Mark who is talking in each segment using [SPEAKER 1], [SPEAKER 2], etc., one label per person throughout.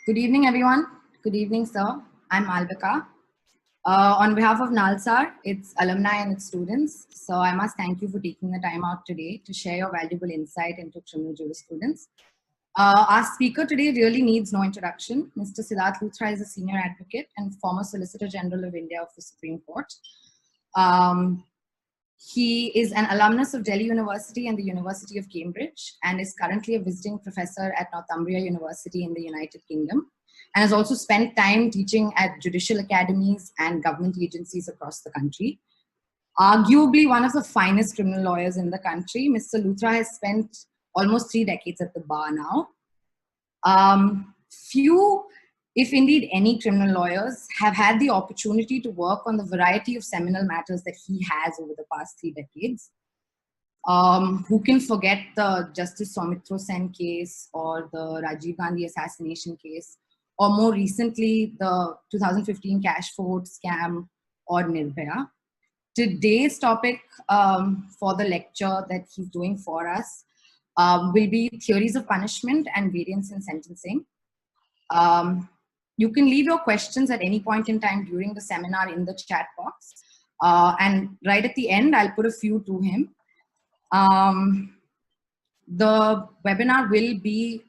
[SPEAKER 1] Good evening, everyone. Good evening, sir. I'm Malvika. On behalf of NALSAR, its alumni and its students, so I must thank you for taking the time out today to share your valuable insight into criminal jurisprudence. Our speaker today really needs no introduction. Mr. Sidharth Luthra is a senior advocate and former Solicitor General of India of the Supreme Court. He is an alumnus of Delhi University and the University of Cambridge and is currently a visiting professor at Northumbria University in the United Kingdom, and has also spent time teaching at judicial academies and government agencies across the country. Arguably one of the finest criminal lawyers in the country, Mr. Luthra has spent almost 3 decades at the bar now. Few, if indeed any, criminal lawyers have had the opportunity to work on the variety of seminal matters that he has over the past 3 decades. Who can forget the Justice Soumitra Sen case or the Rajiv Gandhi assassination case, or more recently, the 2015 cash vote scam or Nirbhaya. Today's topic for the lecture that he's doing for us will be theories of punishment and variance in sentencing. You can leave your questions at any point in time during the seminar in the chat box. And right at the end, I'll put a few to him. The webinar will be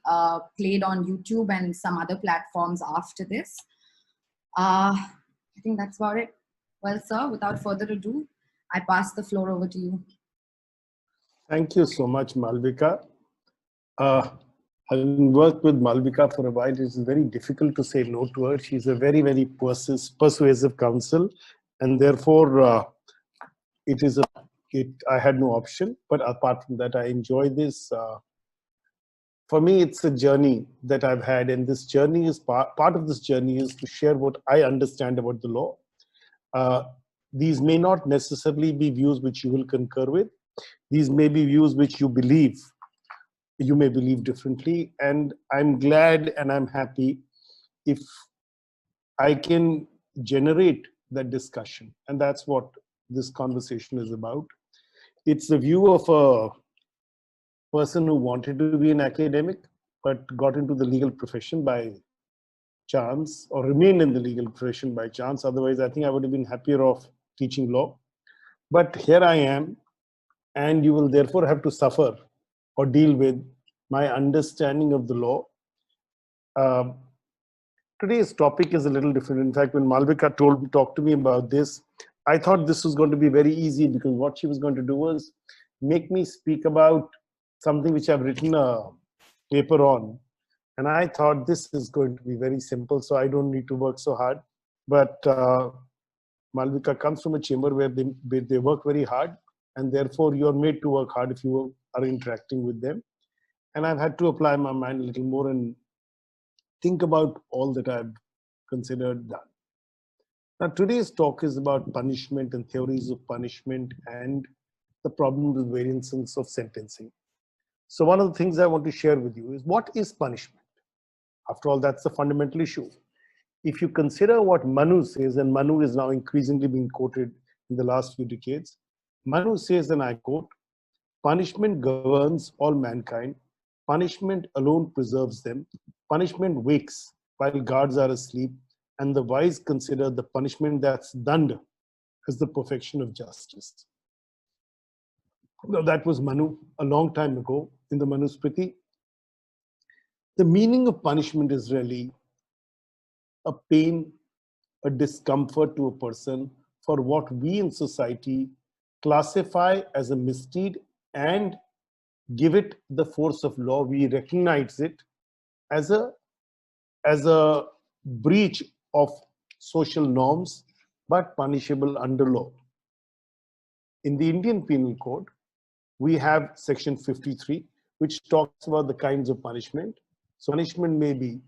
[SPEAKER 1] played on YouTube and some other platforms after this. I think that's about it. Well, sir, without further ado, I pass the floor over to you.
[SPEAKER 2] Thank you so much, Malvika. Having worked with Malvika for a while, it is very difficult to say no to her. She's a very, very persuasive counsel, and therefore I had no option. But apart from that, I enjoy this. For me, it's a journey that I've had, and this journey is part of this journey is to share what I understand about the law. These may not necessarily be views which you will concur with. These may be views which you believe. You may believe differently, and I'm glad and I'm happy if I can generate that discussion, and that's what this conversation is about. It's the view of a person who wanted to be an academic but got into the legal profession by chance, or remained in the legal profession by chance. Otherwise, I think I would have been happier off teaching law. But here I am, and you will therefore have to suffer or deal with my understanding of the law. Today's topic is a little different. In fact, when Malvika talked to me about this, I thought this was going to be very easy, because what she was going to do was make me speak about something which I've written a paper on. And I thought this is going to be very simple, so I don't need to work so hard. But Malvika comes from a chamber where they work very hard, and therefore you're made to work hard if you are interacting with them. And I've had to apply my mind a little more and think about all that I've considered done. Now, today's talk is about punishment and theories of punishment and the problem with variances of sentencing. So one of the things I want to share with you is, what is punishment? After all, that's the fundamental issue. If you consider what Manu says, and Manu is now increasingly being quoted in the last few decades, Manu says, and I quote, "Punishment governs all mankind. Punishment alone preserves them. Punishment wakes while guards are asleep, and the wise consider the punishment that's done as the perfection of justice." Now, that was Manu a long time ago in the Manusmriti. The meaning of punishment is really a pain, a discomfort to a person for what we in society classify as a misdeed and give it the force of law. We recognize it as a breach of social norms, but punishable under law. In the Indian Penal Code, we have section 53, which talks about the kinds of punishment. So punishment may be,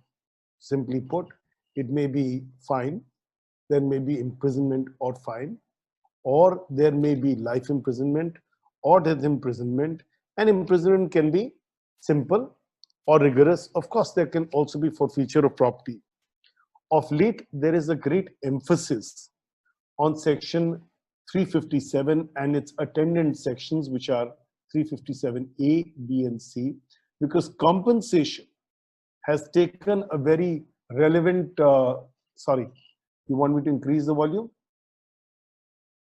[SPEAKER 2] simply put, it may be fine, there may be imprisonment or fine, or there may be life imprisonment or death imprisonment, and imprisonment can be simple or rigorous. Of course, there can also be forfeiture of property. Of late, there is a great emphasis on section 357 and its attendant sections, which are 357A, B, and C, because compensation has taken a very relevant, sorry, you want me to increase the volume?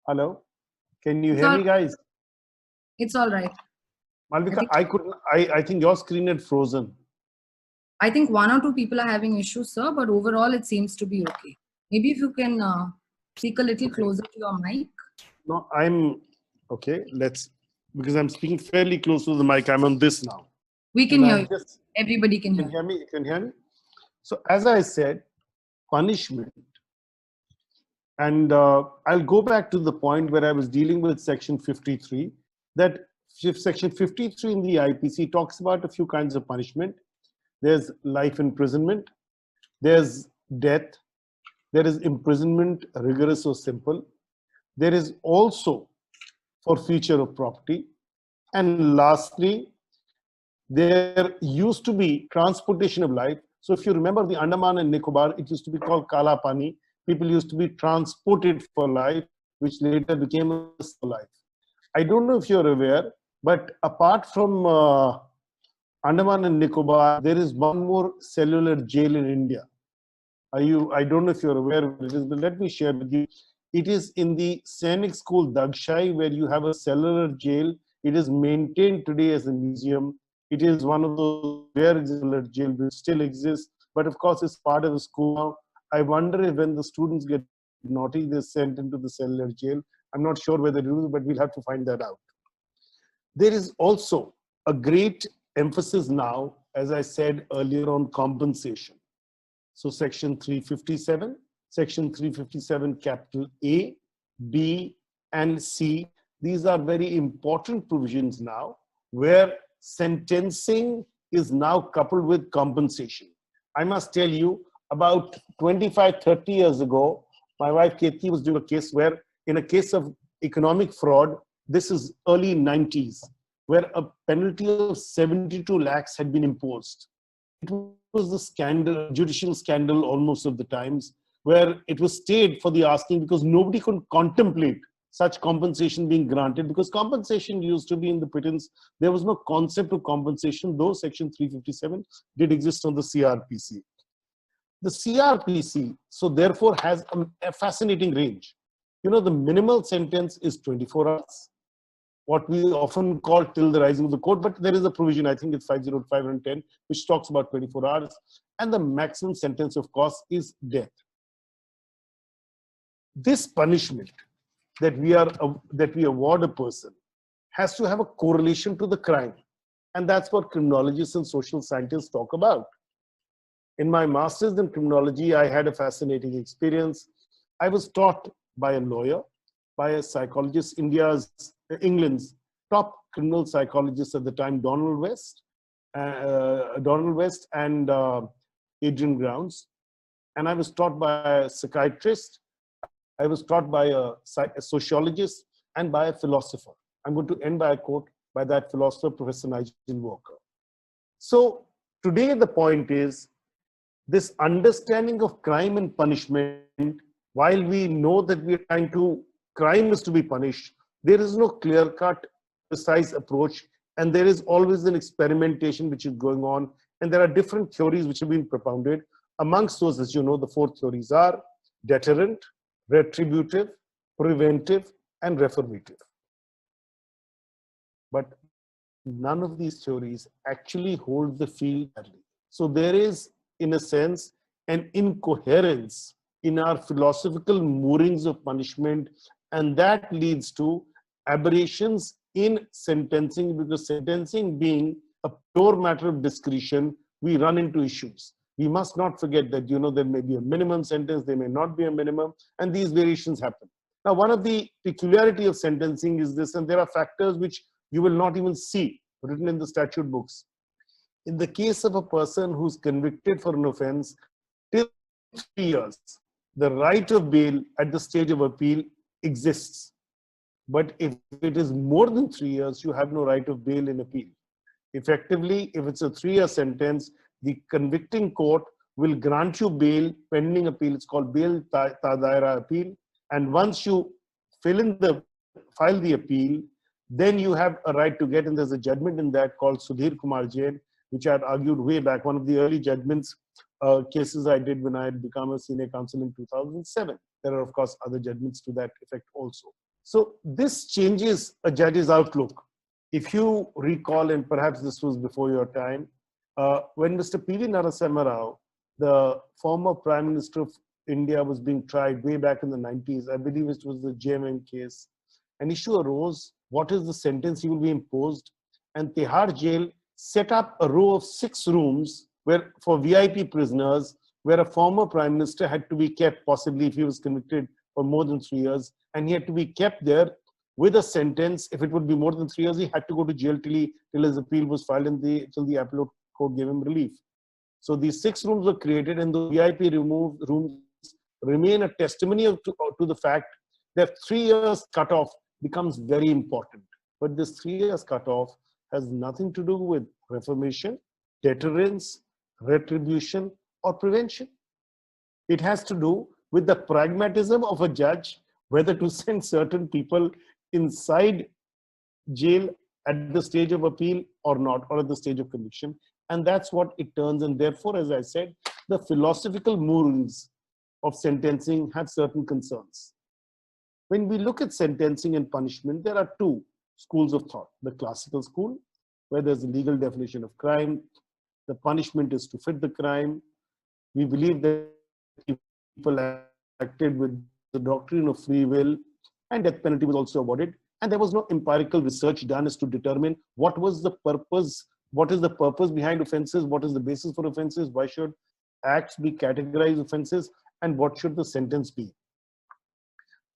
[SPEAKER 2] Hello? Can you
[SPEAKER 1] It's
[SPEAKER 2] hear
[SPEAKER 1] all,
[SPEAKER 2] me, guys?
[SPEAKER 1] it's all right. I
[SPEAKER 2] Malvika,
[SPEAKER 1] think
[SPEAKER 2] I couldn't, I think your screen had frozen.
[SPEAKER 1] I think one or two people are having issues, sir, but overall it seems to be okay. Maybe if you can speak a little
[SPEAKER 2] Okay.
[SPEAKER 1] closer to your mic.
[SPEAKER 2] No, I'm, okay, because I'm speaking fairly close to the mic, I'm on this now.
[SPEAKER 1] We can
[SPEAKER 2] And
[SPEAKER 1] hear
[SPEAKER 2] I've
[SPEAKER 1] you.
[SPEAKER 2] just,
[SPEAKER 1] Everybody can
[SPEAKER 2] you
[SPEAKER 1] hear
[SPEAKER 2] can
[SPEAKER 1] you.
[SPEAKER 2] hear me? You can hear me? So as I said, punishment. And I'll go back to the point where I was dealing with section 53, that section 53 in the IPC talks about a few kinds of punishment. There's life imprisonment, there's death, there is imprisonment, rigorous or simple. There is also forfeiture of property. And lastly, there used to be transportation of life. So if you remember the Andaman and Nicobar, it used to be called Kala Pani. People used to be transported for life, which later became a life. I don't know if you're aware, but apart from Andaman and Nicobar, there is one more cellular jail in India. I don't know if you're aware of it, but let me share with you. It is in the Sainik School, Dagshai, where you have a cellular jail. It is maintained today as a museum. It is one of those rare cellular jail which still exists, but of course it's part of the school now. I wonder if when the students get naughty, they're sent into the cellular jail. I'm not sure whether it is, but we'll have to find that out. There is also a great emphasis now, as I said earlier, on compensation. So section 357, section 357 capital A, B, and C, these are very important provisions now where sentencing is now coupled with compensation. I must tell you, about 25, 30 years ago, my wife Katie was doing a case where, in a case of economic fraud, this is early 90s, where a penalty of 72 lakhs had been imposed. It was the scandal, judicial scandal almost of the times, where it was stayed for the asking because nobody could contemplate such compensation being granted, because compensation used to be in the pittance. There was no concept of compensation, though section 357 did exist on the CRPC. The CRPC, so therefore, has a fascinating range. You know, the minimal sentence is 24 hours, what we often call till the rising of the court, but there is a provision, I think it's 50510, which talks about 24 hours, and the maximum sentence, of course, is death. This punishment that we award a person has to have a correlation to the crime, and that's what criminologists and social scientists talk about. In my master's in criminology, I had a fascinating experience. I was taught by a lawyer, by a psychologist, England's top criminal psychologist at the time, Donald West and Adrian Grounds. And I was taught by a psychiatrist, I was taught by a sociologist, and by a philosopher. I'm going to end by a quote by that philosopher, Professor Nigel Walker. So today the point is, this understanding of crime and punishment, while we know that we are trying to, crime is to be punished, there is no clear-cut, precise approach, and there is always an experimentation which is going on, and there are different theories which have been propounded. Amongst those, as you know, the four theories are deterrent, retributive, preventive, and reformative. But none of these theories actually hold the field badly. So there is, in a sense, an incoherence in our philosophical moorings of punishment, and that leads to aberrations in sentencing, because sentencing being a pure matter of discretion, we run into issues. We must not forget that, you know, there may be a minimum sentence, there may not be a minimum, and these variations happen. Now, one of the peculiarity of sentencing is this, and there are factors which you will not even see written in the statute books. In the case of a person who's convicted for an offense, till 3 years, the right of bail at the stage of appeal exists. But if it is more than 3 years, you have no right of bail in appeal. Effectively, if it's a 3-year sentence, the convicting court will grant you bail pending appeal. It's called bail tadaira appeal. And once you file the appeal, then you have a right to get, and there's a judgment in that called Sudhir Kumar Jain, which I had argued way back, one of the early judgments cases I did when I had become a senior counsel in 2007. There are, of course, other judgments to that effect also. So this changes a judge's outlook. If you recall, and perhaps this was before your time, when Mr. P.V. Narasimha Rao, the former Prime Minister of India, was being tried way back in the 90s, I believe it was the JMM case, an issue arose, what is the sentence he will be imposed? And Tihar jail set up a row of 6 rooms where, for VIP prisoners, where a former prime minister had to be kept, possibly if he was convicted for more than 3 years, and he had to be kept there with a sentence. If it would be more than 3 years, he had to go to jail till his appeal was filed and till the appellate court gave him relief. So these 6 rooms were created, and the VIP rooms remain a testimony to the fact that 3 years cutoff becomes very important. But this 3 years cutoff has nothing to do with reformation, deterrence, retribution, or prevention. It has to do with the pragmatism of a judge, whether to send certain people inside jail at the stage of appeal or not, or at the stage of conviction. And that's what it turns. And therefore, as I said, the philosophical moorings of sentencing have certain concerns. When we look at sentencing and punishment, there are 2 schools of thought. The classical school, where there's a legal definition of crime. The punishment is to fit the crime. We believe that people acted with the doctrine of free will, and death penalty was also awarded. And there was no empirical research done as to determine what was the purpose, what is the purpose behind offenses, what is the basis for offenses, why should acts be categorized offenses, and what should the sentence be.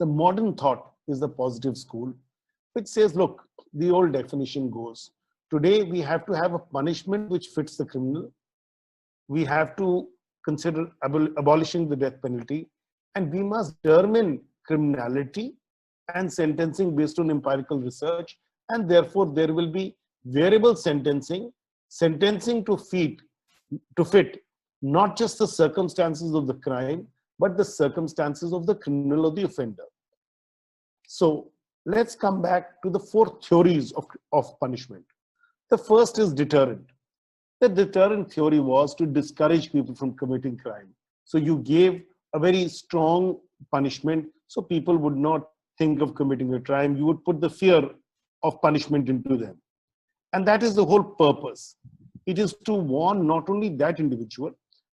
[SPEAKER 2] The modern thought is the positive school, which says, look, the old definition goes, today we have to have a punishment which fits the criminal. We have to consider abolishing the death penalty, and we must determine criminality and sentencing based on empirical research, and therefore there will be variable sentencing to fit not just the circumstances of the crime, but the circumstances of the criminal or the offender. So let's come back to the 4 theories of punishment. The first is deterrent. The deterrent theory was to discourage people from committing crime. So you gave a very strong punishment so people would not think of committing a crime. You would put the fear of punishment into them. And that is the whole purpose. It is to warn not only that individual,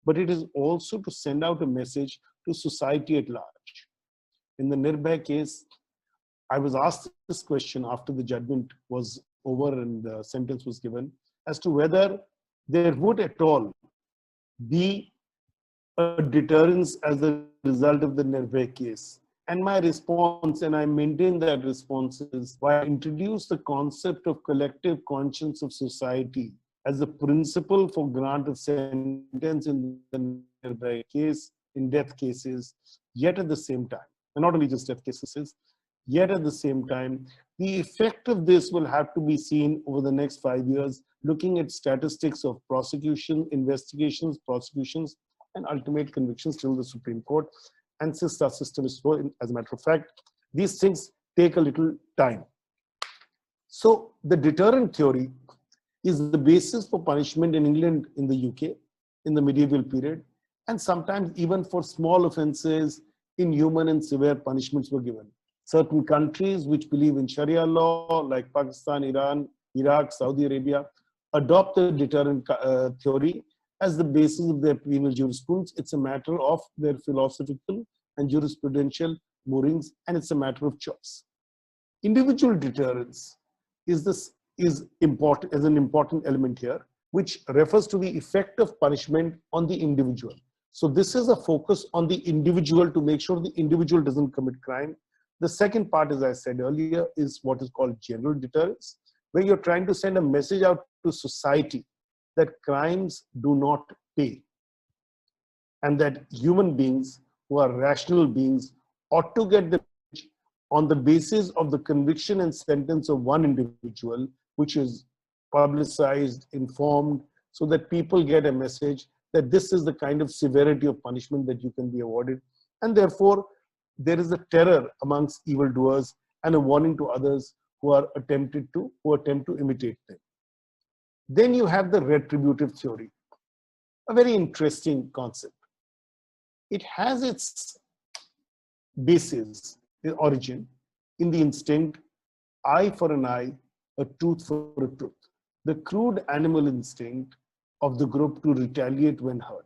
[SPEAKER 2] but it is also to send out a message to society at large. In the Nirbhaya case, I was asked this question after the judgment was over and the sentence was given, as to whether there would at all be a deterrence as a result of the Nirbhaya case. And my response, and I maintain that response, is why I introduced the concept of collective conscience of society as a principle for grant of sentence in the Nirbhaya case, in death cases, yet at the same time, and not only just death cases, yet at the same time, the effect of this will have to be seen over the next 5 years, looking at statistics of prosecution, investigations, prosecutions, and ultimate convictions till the Supreme Court. And since our system is slow, as a matter of fact, these things take a little time. So the deterrent theory is the basis for punishment in England, in the UK, in the medieval period, and sometimes even for small offenses, inhuman and severe punishments were given. Certain countries which believe in Sharia law, like Pakistan, Iran, Iraq, Saudi Arabia, adopt the deterrent theory as the basis of their penal jurisprudence. It's a matter of their philosophical and jurisprudential moorings, and it's a matter of choice. Individual deterrence is important as an important element here, which refers to the effect of punishment on the individual. So this is a focus on the individual to make sure the individual doesn't commit crime. The second part, as I said earlier, is what is called general deterrence, where you're trying to send a message out to society that crimes do not pay, and that human beings who are rational beings ought to get the message on the basis of the conviction and sentence of one individual, which is publicized, informed, so that people get a message that this is the kind of severity of punishment that you can be awarded. And therefore, there is a terror amongst evildoers and a warning to others who attempt to imitate them. Then you have the retributive theory. a very interesting concept. It has its basis, the origin, in the instinct eye for an eye, a tooth for a tooth. The crude animal instinct of the group to retaliate when hurt.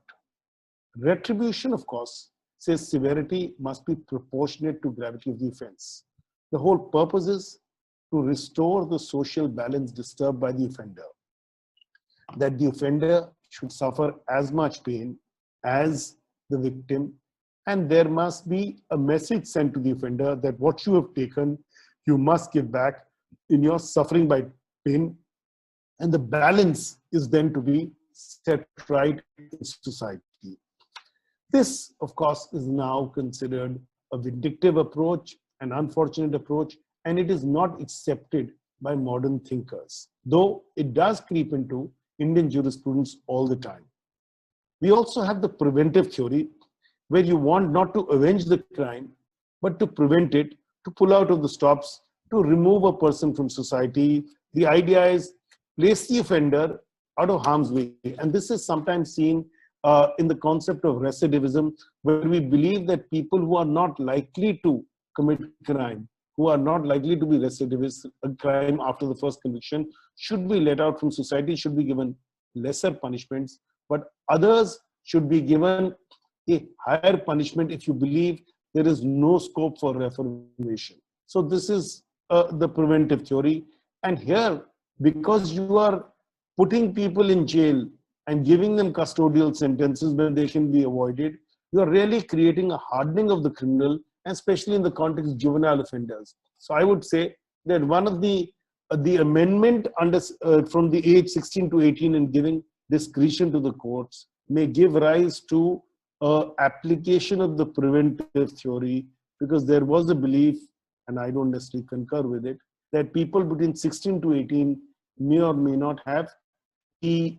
[SPEAKER 2] Retribution, of course, says severity must be proportionate to gravity of the offense. The whole purpose is to restore the social balance disturbed by the offender, that the offender should suffer as much pain as the victim, and there must be a message sent to the offender that what you have taken, you must give back in your suffering by pain, and the balance is then to be set right in society. This, of course, is now considered a vindictive approach, an unfortunate approach, and it is not accepted by modern thinkers, though it does creep into Indian jurisprudence all the time. We also have the preventive theory, where you want not to avenge the crime, but to prevent it, to pull out of the stops, to remove a person from society. The idea is place the offender out of harm's way. And this is sometimes seen in the concept of recidivism, where we believe that people who are not likely to commit crime, who are not likely to be recidivists, a crime after the first conviction, should be let out from society, should be given lesser punishments, but others should be given a higher punishment if you believe there is no scope for reformation. So this is the preventive theory. And here, because you are putting people in jail and giving them custodial sentences when they can be avoided, you are really creating a hardening of the criminal, and especially in the context of juvenile offenders. So I would say that one of the amendment under, from the age 16 to 18 and giving discretion to the courts may give rise to application of the preventive theory, because there was a belief, and I don't necessarily concur with it, that people between 16 to 18 may or may not have the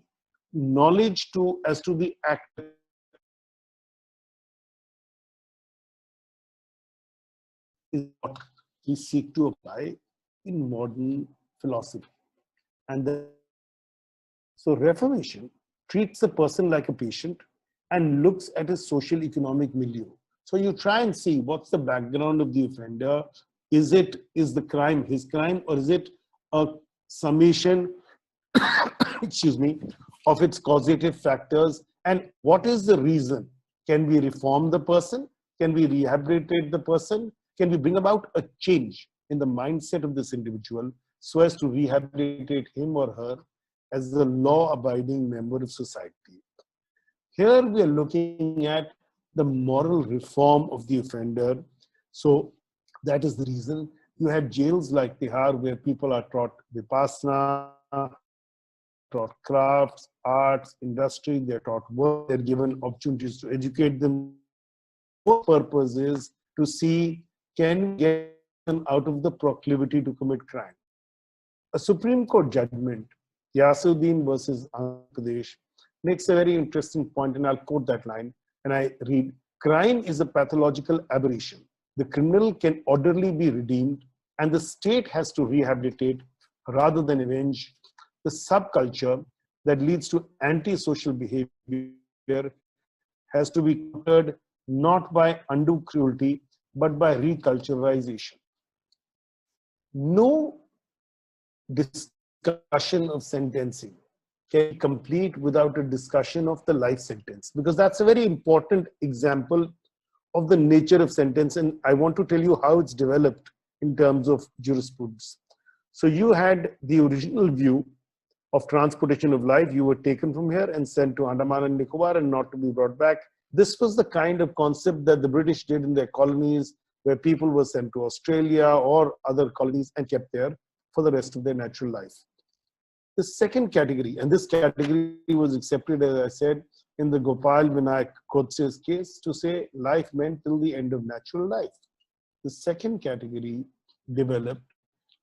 [SPEAKER 2] knowledge to as to the act is what we seek to apply in modern philosophy. And so Reformation treats a person like a patient and looks at his social economic milieu. So you try and see what's the background of the offender. Is the crime his crime, or is it a summation excuse me, of its causative factors, and what is the reason? Can we reform the person? Can we rehabilitate the person? Can we bring about a change in the mindset of this individual so as to rehabilitate him or her as a law-abiding member of society? Here we are looking at the moral reform of the offender. So that is the reason you have jails like Tihar, where people are taught Vipassana, taught crafts, arts, industry, they're taught work, they're given opportunities to educate them. The purpose is to see, can we get them out of the proclivity to commit crime? A Supreme Court judgment, Yasuddin versus Andhra Pradesh, makes a very interesting point, and I'll quote that line, and I read, crime is a pathological aberration. The criminal can orderly be redeemed, and the state has to rehabilitate rather than avenge. The subculture that leads to antisocial behavior has to be countered not by undue cruelty, but by reculturalization. No discussion of sentencing can be complete without a discussion of the life sentence, because that's a very important example of the nature of sentence, and I want to tell you how it's developed in terms of jurisprudence. So you had the original view of transportation of life. You were taken from here and sent to Andaman and Nicobar and not to be brought back. This was the kind of concept that the British did in their colonies, where people were sent to Australia or other colonies and kept there for the rest of their natural life. The second category, and this category was accepted, as I said, in the Gopal Vinayak Kodse's case, to say life meant till the end of natural life. The second category developed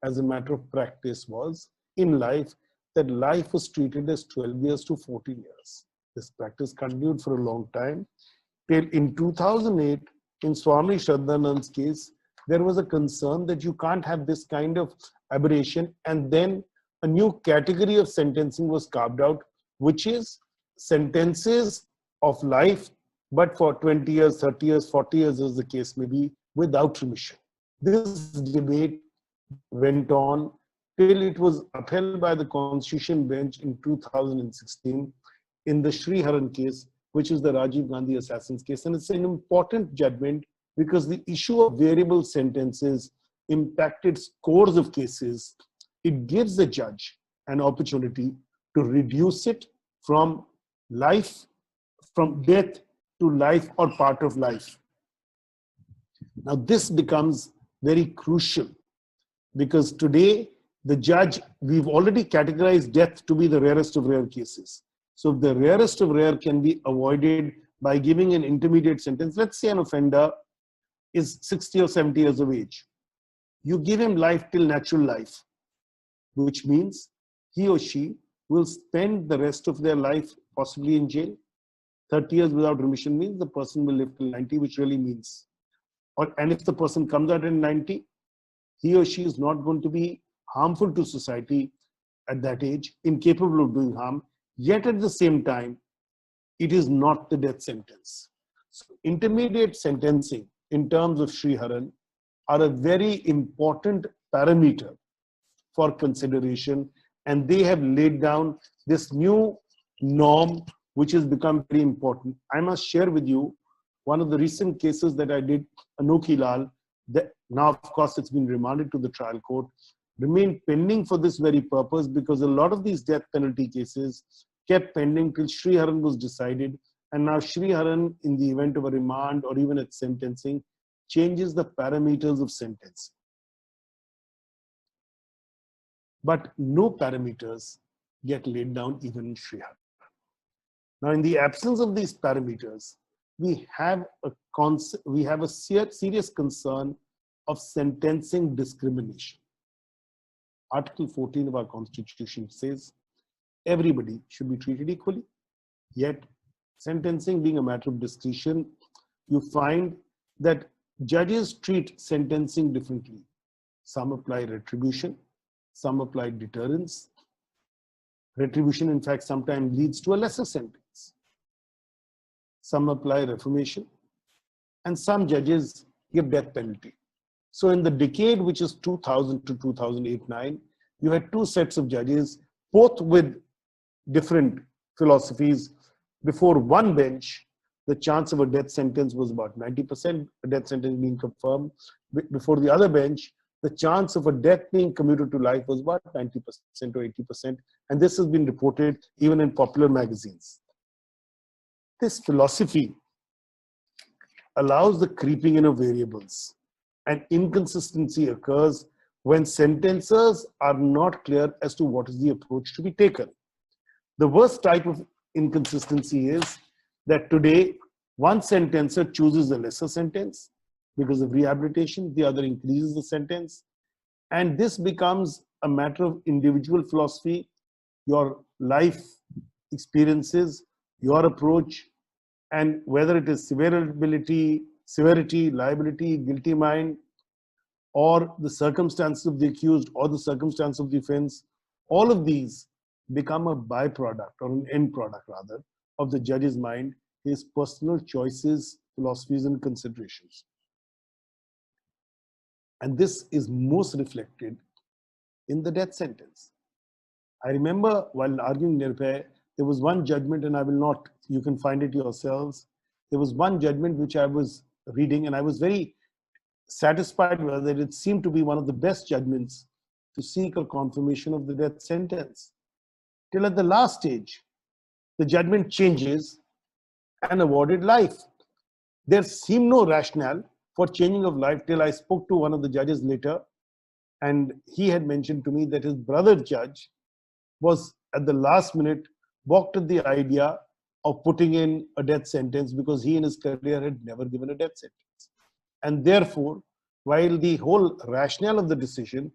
[SPEAKER 2] as a matter of practice was in life, that life was treated as 12 years to 14 years. This practice continued for a long time. Till in 2008, in Swami Shraddhanand's case, there was a concern that you can't have this kind of aberration, and then a new category of sentencing was carved out, which is sentences of life, but for 20 years, 30 years, 40 years, as the case may be, without remission. This debate went on till it was upheld by the Constitution Bench in 2016 in the Sriharan case, which is the Rajiv Gandhi assassins case. And it's an important judgment because the issue of variable sentences impacted scores of cases. It gives the judge an opportunity to reduce it from life, from death to life or part of life. Now, this becomes very crucial because today the judge, we've already categorized death to be the rarest of rare cases. So if the rarest of rare can be avoided by giving an intermediate sentence, let's say an offender is 60 or 70 years of age. You give him life till natural life, which means he or she will spend the rest of their life possibly in jail. 30 years without remission means the person will live till 90, which really means, and if the person comes out in 90, he or she is not going to be harmful to society at that age, incapable of doing harm, yet at the same time, it is not the death sentence. So intermediate sentencing in terms of Sriharan are a very important parameter for consideration, and they have laid down this new norm which has become very important. I must share with you one of the recent cases that I did, Anokhi Lal, that now of course it's been remanded to the trial court, remained pending for this very purpose because a lot of these death penalty cases kept pending till Sriharan was decided, and now Sriharan, in the event of a remand or even at sentencing, changes the parameters of sentencing. But no parameters get laid down even in Sriharan. Now, in the absence of these parameters, we have a serious concern of sentencing discrimination. Article 14 of our Constitution says everybody should be treated equally, yet sentencing being a matter of discretion, you find that judges treat sentencing differently. Some apply retribution, some apply deterrence. Retribution, in fact, sometimes leads to a lesser sentence. Some apply reformation, and some judges give death penalty. So in the decade which is 2000 to 2008-9, you had two sets of judges, both with different philosophies. Before one bench, the chance of a death sentence was about 90%, a death sentence being confirmed. Before the other bench, the chance of a death being commuted to life was about 90% or 80%. And this has been reported even in popular magazines. This philosophy allows the creeping in of variables, and inconsistency occurs when sentencers are not clear as to what is the approach to be taken. The worst type of inconsistency is that today one sentencer chooses a lesser sentence because of rehabilitation, the other increases the sentence, and this becomes a matter of individual philosophy, your life experiences, your approach, and whether it is severity, liability, guilty mind, or the circumstances of the accused or the circumstance of the offense, all of these become a byproduct or an end product rather of the judge's mind, his personal choices, philosophies, and considerations. And this is most reflected in the death sentence. I remember while arguing Nirbhay, there was one judgment, and I will not, you can find it yourselves. There was one judgment which I was reading, and I was very satisfied with it. It seemed to be one of the best judgments to seek a confirmation of the death sentence. Till at the last stage, the judgment changes and awarded life. There seemed no rationale for changing of life till I spoke to one of the judges later, and he had mentioned to me that his brother judge was at the last minute balked at the idea of putting in a death sentence because he in his career had never given a death sentence. And therefore, while the whole rationale of the decision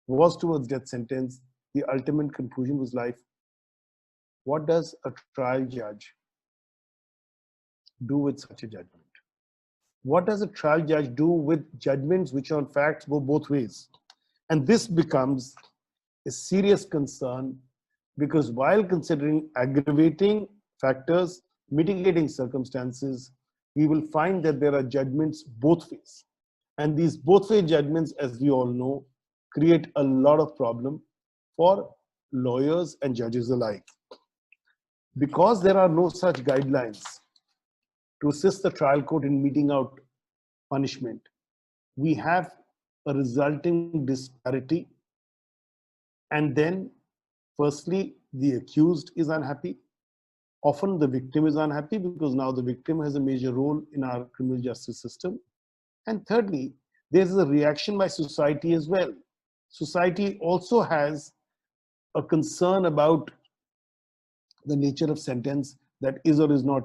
[SPEAKER 2] was towards death sentence, the ultimate conclusion was life. What does a trial judge do with such a judgment? What does a trial judge do with judgments which on facts go both ways? And this becomes a serious concern because while considering aggravating factors, mitigating circumstances, we will find that there are judgments both ways. And these both way judgments, as we all know, create a lot of problem for lawyers and judges alike. Because there are no such guidelines to assist the trial court in meting out punishment, we have a resulting disparity. And then, firstly, the accused is unhappy. Often the victim is unhappy because now the victim has a major role in our criminal justice system. And thirdly, there's a reaction by society as well. Society also has a concern about the nature of sentence that is or is not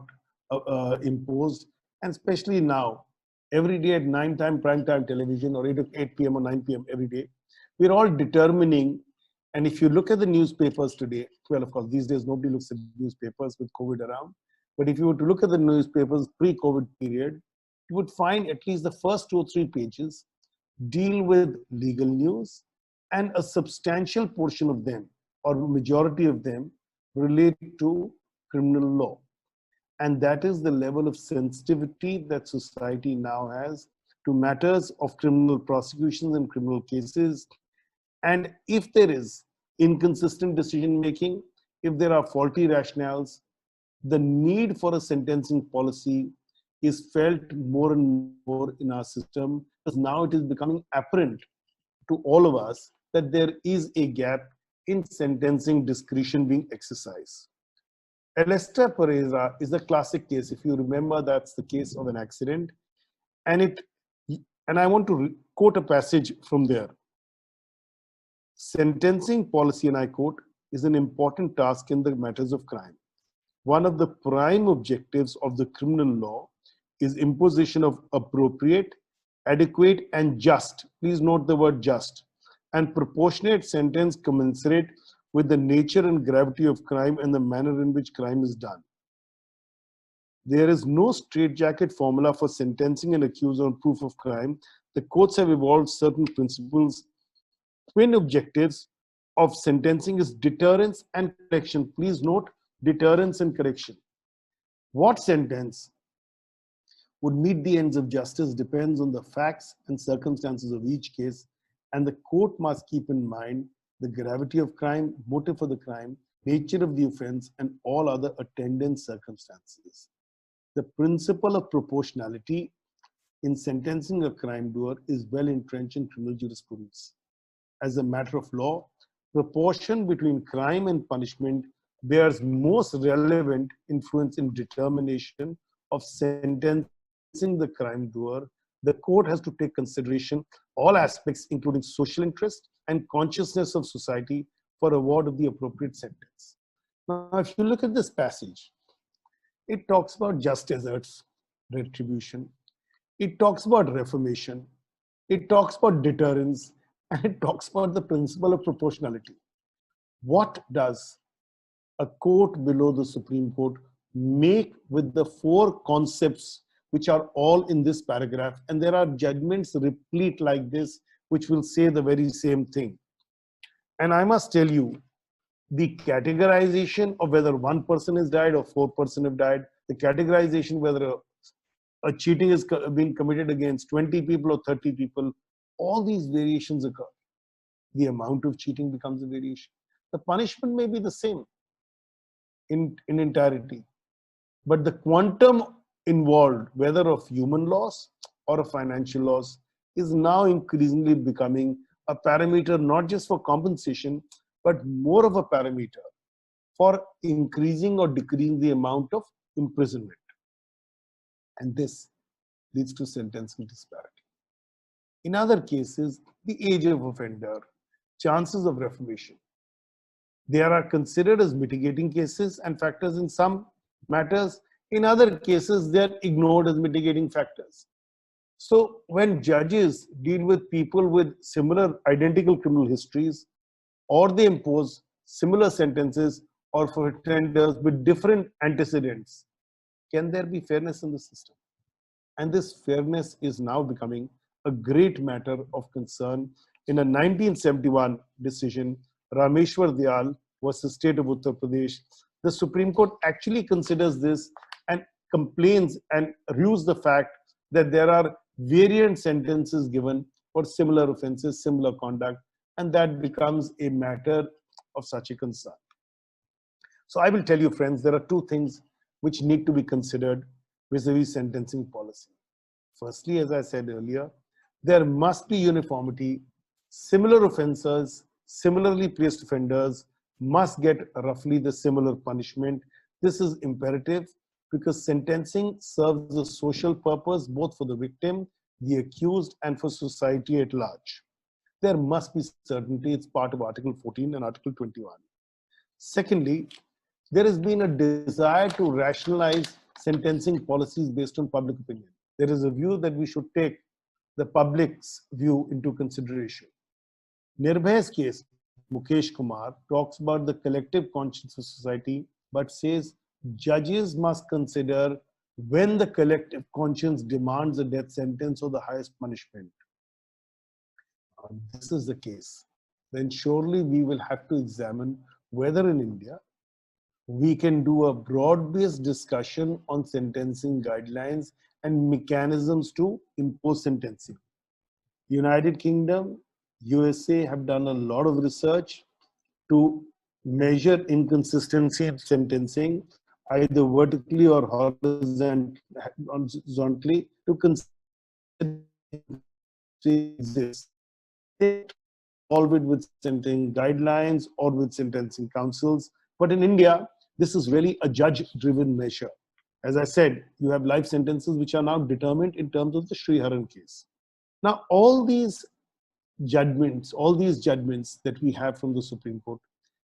[SPEAKER 2] imposed. And especially now, every day at 9 time prime time television, or 8 p.m. or 9 p.m. every day, we're all determining. And if you look at the newspapers today, well, of course, these days nobody looks at newspapers with COVID around. But if you were to look at the newspapers pre-COVID period, you would find at least the first 2 or 3 pages deal with legal news, and a substantial portion of them, or majority of them, relate to criminal law. And that is the level of sensitivity that society now has to matters of criminal prosecutions and criminal cases. And if there is inconsistent decision making, if there are faulty rationales, the need for a sentencing policy is felt more and more in our system, because now it is becoming apparent to all of us that there is a gap in sentencing discretion being exercised. Alester Pereira is a classic case. If you remember, that's the case of an accident. And I want to quote a passage from there. Sentencing policy, and I quote, is an important task in the matters of crime. One of the prime objectives of the criminal law is imposition of appropriate, adequate, and just, please note the word just, and proportionate sentence commensurate with the nature and gravity of crime and the manner in which crime is done. There is no straitjacket formula for sentencing an accused on proof of crime. The courts have evolved certain principles. Twin objectives of sentencing is deterrence and correction. Please note, deterrence and correction. What sentence would meet the ends of justice depends on the facts and circumstances of each case, and the court must keep in mind the gravity of crime, motive for the crime, nature of the offense, and all other attendant circumstances. The principle of proportionality in sentencing a crime doer is well entrenched in criminal jurisprudence. As a matter of law, proportion between crime and punishment bears most relevant influence in determination of sentencing the crime doer. The court has to take consideration all aspects, including social interest and consciousness of society, for award of the appropriate sentence. Now, if you look at this passage, it talks about just deserts, retribution. It talks about reformation. It talks about deterrence, and it talks about the principle of proportionality. What does a court below the Supreme Court make with the 4 concepts which are all in this paragraph? And there are judgments replete like this which will say the very same thing. And I must tell you, the categorization of whether 1 person has died or 4 persons have died, the categorization whether a cheating is being committed against 20 people or 30 people, all these variations occur. The amount of cheating becomes a variation. The punishment may be the same in entirety, but the quantum involved, whether of human loss or a financial loss, is now increasingly becoming a parameter not just for compensation, but more of a parameter for increasing or decreasing the amount of imprisonment. And this leads to sentencing disparity. In other cases, the age of offender, chances of reformation, they are considered as mitigating cases and factors in some matters. In other cases, they are ignored as mitigating factors. So when judges deal with people with similar identical criminal histories, or they impose similar sentences or for offenders with different antecedents, can there be fairness in the system? And this fairness is now becoming a great matter of concern. In a 1971 decision, Rameshwar Dayal versus State of Uttar Pradesh, the Supreme Court actually considers this and complains and reviews the fact that there are variant sentences given for similar offenses, similar conduct, and that becomes a matter of such a concern. So I will tell you, friends, there are two things which need to be considered vis-a-vis sentencing policy. Firstly, as I said earlier, there must be uniformity. Similar offenders, similarly placed offenders must get roughly the similar punishment. This is imperative because sentencing serves a social purpose both for the victim, the accused, and for society at large. There must be certainty. It's part of Article 14 and Article 21. Secondly, there has been a desire to rationalize sentencing policies based on public opinion. There is a view that we should take the public's view into consideration. Nirbhay's case, Mukesh Kumar, talks about the collective conscience of society, but says judges must consider when the collective conscience demands a death sentence or the highest punishment. This is the case. Then surely we will have to examine whether in India we can do a broad-based discussion on sentencing guidelines and mechanisms to impose sentencing. United Kingdom, USA have done a lot of research to measure inconsistency in sentencing, either vertically or horizontally, to consider this. Solve it with sentencing guidelines or with sentencing councils. But in India, this is really a judge-driven measure. As I said, you have life sentences which are now determined in terms of the Sriharan case. Now, all these judgments that we have from the Supreme Court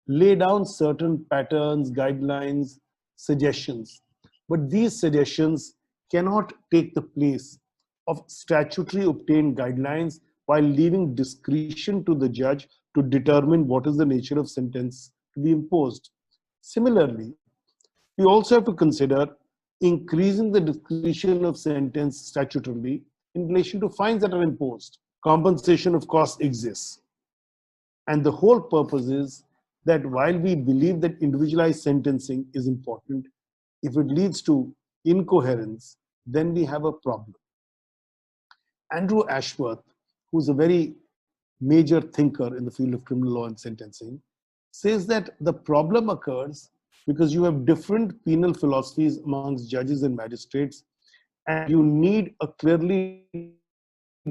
[SPEAKER 2] lay down certain patterns, guidelines, suggestions. But these suggestions cannot take the place of statutory obtained guidelines while leaving discretion to the judge to determine what is the nature of sentence to be imposed. Similarly, we also have to consider increasing the discretion of sentence statutorily in relation to fines that are imposed. Compensation, of course, exists. And the whole purpose is that while we believe that individualized sentencing is important, if it leads to incoherence, then we have a problem. Andrew Ashworth, who's a very major thinker in the field of criminal law and sentencing, says that the problem occurs because you have different penal philosophies amongst judges and magistrates, and you need a clearly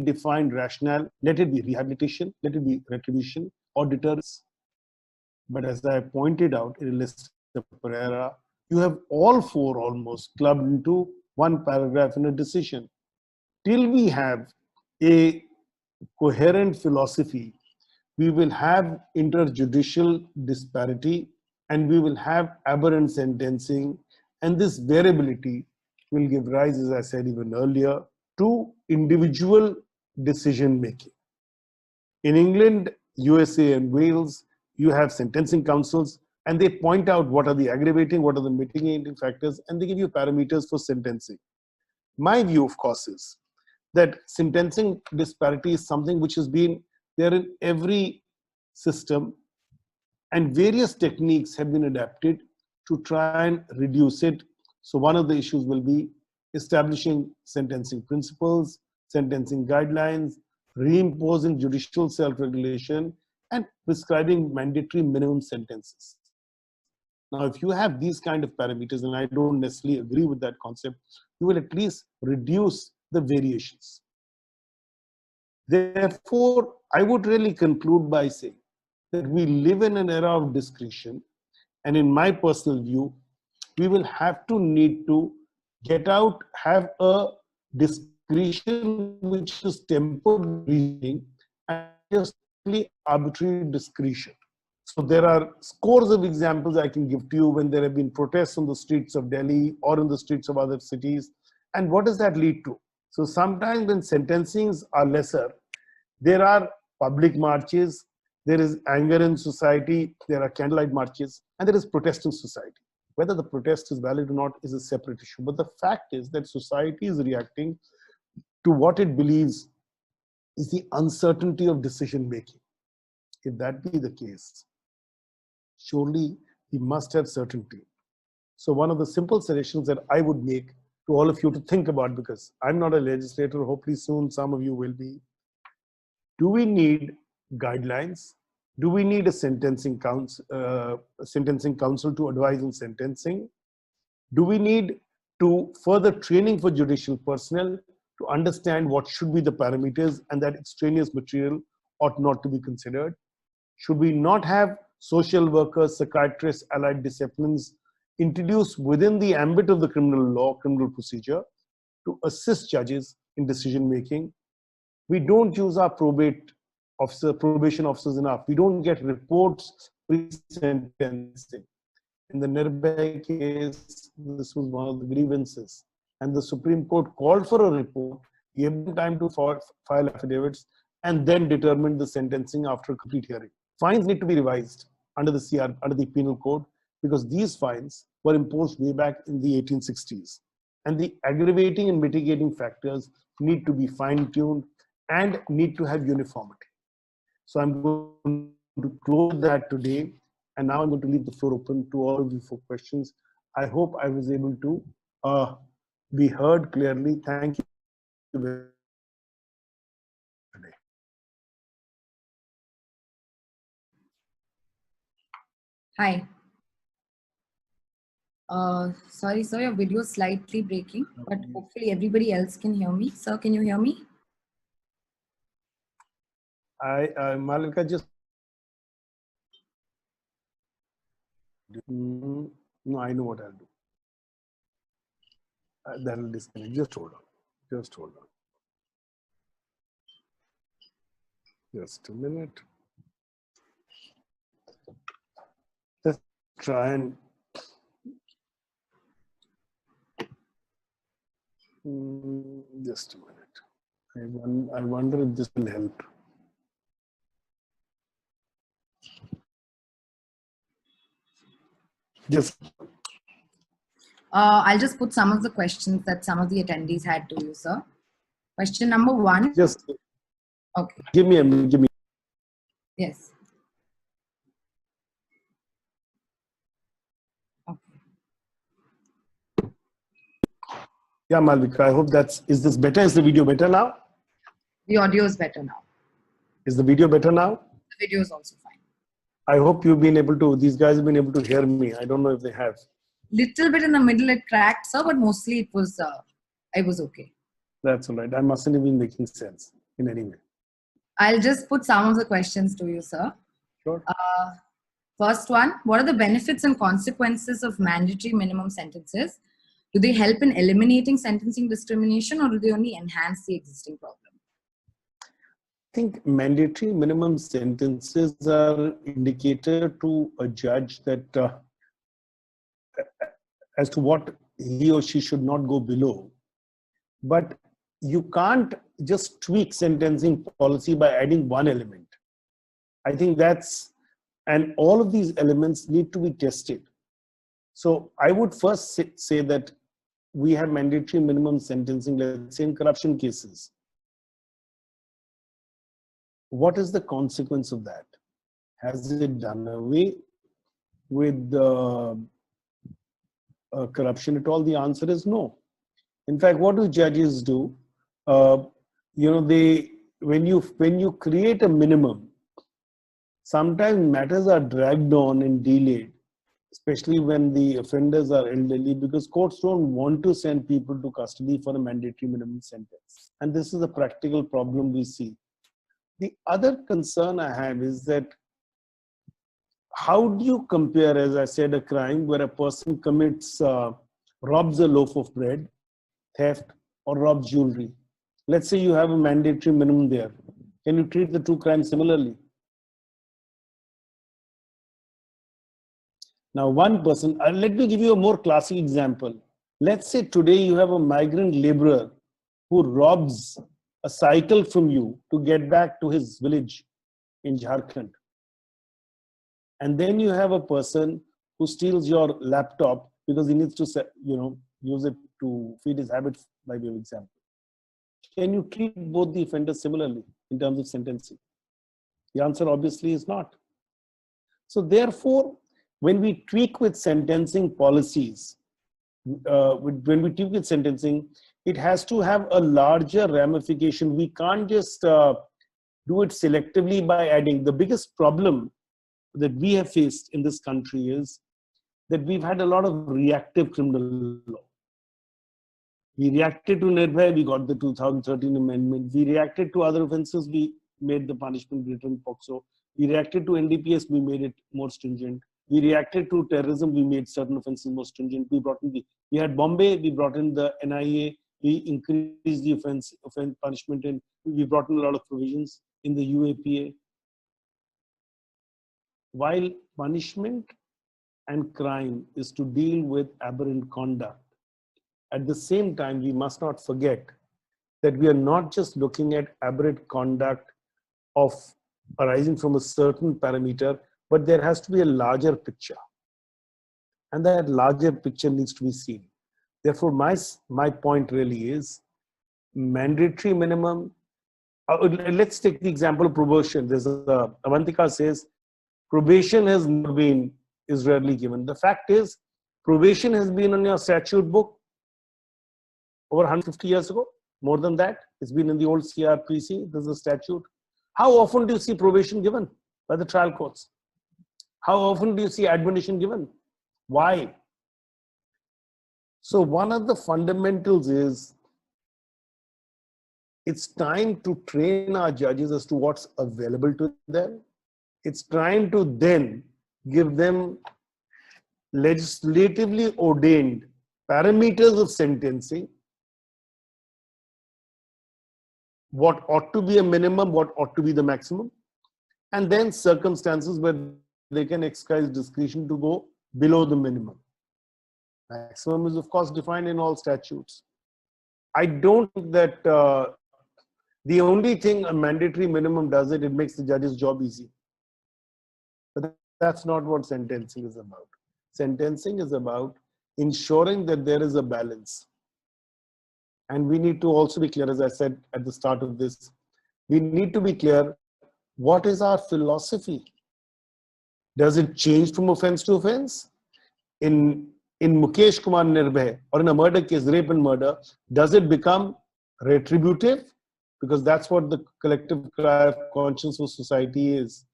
[SPEAKER 2] defined rationale. Let it be rehabilitation, let it be retribution, or deterrence. But as I pointed out in Lester Pereira, you have all four almost clubbed into one paragraph in a decision. Till we have a coherent philosophy, we will have interjudicial disparity and we will have aberrant sentencing, and this variability will give rise, as I said even earlier, to individual decision making. In England, USA, and Wales, you have sentencing councils, and they point out what are the aggravating, what are the mitigating factors, and they give you parameters for sentencing. My view, of course, is that sentencing disparity is something which has been there in every system, and various techniques have been adapted to try and reduce it. So one of the issues will be establishing sentencing principles, sentencing guidelines, reimposing judicial self-regulation, and prescribing mandatory minimum sentences. Now, if you have these kind of parameters, and I don't necessarily agree with that concept, you will at least reduce the variations. Therefore, I would really conclude by saying that we live in an era of discretion, and in my personal view, we will need to get out, have a discretion which is tempered reasoning and just arbitrary discretion. So there are scores of examples I can give to you when there have been protests on the streets of Delhi or in the streets of other cities. And what does that lead to? So sometimes when sentencings are lesser, there are public marches, there is anger in society, there are candlelight marches, and there is protest in society. Whether the protest is valid or not is a separate issue. But the fact is that society is reacting to what it believes is the uncertainty of decision making. If that be the case, surely we must have certainty. So one of the simple suggestions that I would make to all of you to think about, because I'm not a legislator, hopefully soon some of you will be, do we need guidelines? Do we need a sentencing council to advise on sentencing? Do we need to further training for judicial personnel to understand what should be the parameters and that extraneous material ought not to be considered? Should we not have social workers, psychiatrists, allied disciplines introduced within the ambit of the criminal law, criminal procedure to assist judges in decision making? We don't use our probation officers enough. We don't get reports pre-sentencing. In the Nirbhay case, this was one of the grievances. And the Supreme Court called for a report, gave them time to file affidavits, and then determined the sentencing after a complete hearing. Fines need to be revised under the Penal Code, because these fines were imposed way back in the 1860s. And the aggravating and mitigating factors need to be fine-tuned and need to have uniformity. So I'm going to close that today. And now I'm going to leave the floor open to all of you for questions. I hope I was able to be heard clearly. Thank you very much today.
[SPEAKER 1] Hi. Sorry, sir, your video is slightly breaking, but hopefully everybody else can hear me. Sir, can you hear me?
[SPEAKER 2] Malvika, just no, I know what I'll do. That'll disconnect. Just hold on. Just hold on. Just a minute. Let's try and just a minute. I wonder if this will help. Just
[SPEAKER 1] I'll just put some of the questions that some of the attendees had to you, sir. Question number 1.
[SPEAKER 2] just
[SPEAKER 1] Okay.
[SPEAKER 2] give me.
[SPEAKER 1] Yes. Okay.
[SPEAKER 2] Yeah, Malvika, I hope is this better? Is the video better now?
[SPEAKER 1] The audio is better now.
[SPEAKER 2] Is the video better now?
[SPEAKER 1] The video is also fine.
[SPEAKER 2] I hope these guys have been able to hear me. I don't know if they have.
[SPEAKER 1] Little bit in the middle it cracked, sir, but mostly it was okay.
[SPEAKER 2] That's all right. I mustn't have been making sense in any way.
[SPEAKER 1] I'll just put some of the questions to you, sir.
[SPEAKER 2] Sure.
[SPEAKER 1] First one, what are the benefits and consequences of mandatory minimum sentences? Do they help in eliminating sentencing discrimination, or do they only enhance the existing problem?
[SPEAKER 2] I think mandatory minimum sentences are indicator to a judge that as to what he or she should not go below. But you can't just tweak sentencing policy by adding one element. I think and all of these elements need to be tested. So I would first say that we have mandatory minimum sentencing, let's say in corruption cases. What is the consequence of that? Has it done away with corruption at all? The answer is no. In fact, what do judges do? When you create a minimum, sometimes matters are dragged on and delayed, especially when the offenders are elderly, because courts don't want to send people to custody for a mandatory minimum sentence. And this is a practical problem we see. The other concern I have is that how do you compare, as I said, a crime where a person robs a loaf of bread, theft, or robs jewelry? Let's say you have a mandatory minimum there. Can you treat the two crimes similarly? Now, one person, let me give you a more classic example. Let's say today you have a migrant laborer who robs a cycle from you to get back to his village in Jharkhand. And then you have a person who steals your laptop because he needs to, use it to feed his habits, by way of example. Can you treat both the offenders similarly in terms of sentencing? The answer obviously is not. So therefore, when we tweak with sentencing policies, when we tweak with sentencing, it has to have a larger ramification. We can't just do it selectively by adding. The biggest problem that we have faced in this country is that we've had a lot of reactive criminal law. We reacted to Nirbhaya, we got the 2013 amendment. We reacted to other offenses, we made the punishment greater in POCSO. We reacted to NDPS, we made it more stringent. We reacted to terrorism, we made certain offenses more stringent. We had Bombay, we brought in the NIA, we increased the offense punishment, and we brought in a lot of provisions in the UAPA. While punishment and crime is to deal with aberrant conduct, at the same time, we must not forget that we are not just looking at aberrant conduct of arising from a certain parameter, but there has to be a larger picture. And that larger picture needs to be seen. Therefore, my point really is mandatory minimum. Let's take the example of probation. There's Avantika says, probation has not been, is rarely given. The fact is, probation has been on your statute book over 150 years ago, more than that. It's been in the old CRPC, there's a statute. How often do you see probation given by the trial courts? How often do you see admonition given? Why? So one of the fundamentals is, it's time to train our judges as to what's available to them. It's time to then give them legislatively ordained parameters of sentencing. What ought to be a minimum, what ought to be the maximum, and then circumstances where they can exercise discretion to go below the minimum. Maximum is, of course, defined in all statutes. I don't think that the only thing a mandatory minimum does it makes the judge's job easy. But that's not what sentencing is about. Sentencing is about ensuring that there is a balance. And we need to also be clear, as I said at the start of this, we need to be clear, what is our philosophy? Does it change from offense to offense? In Mukesh Kumar Nirbhay, or in a murder case, rape and murder, does it become retributive? Because that's what the collective cry of conscience for society is.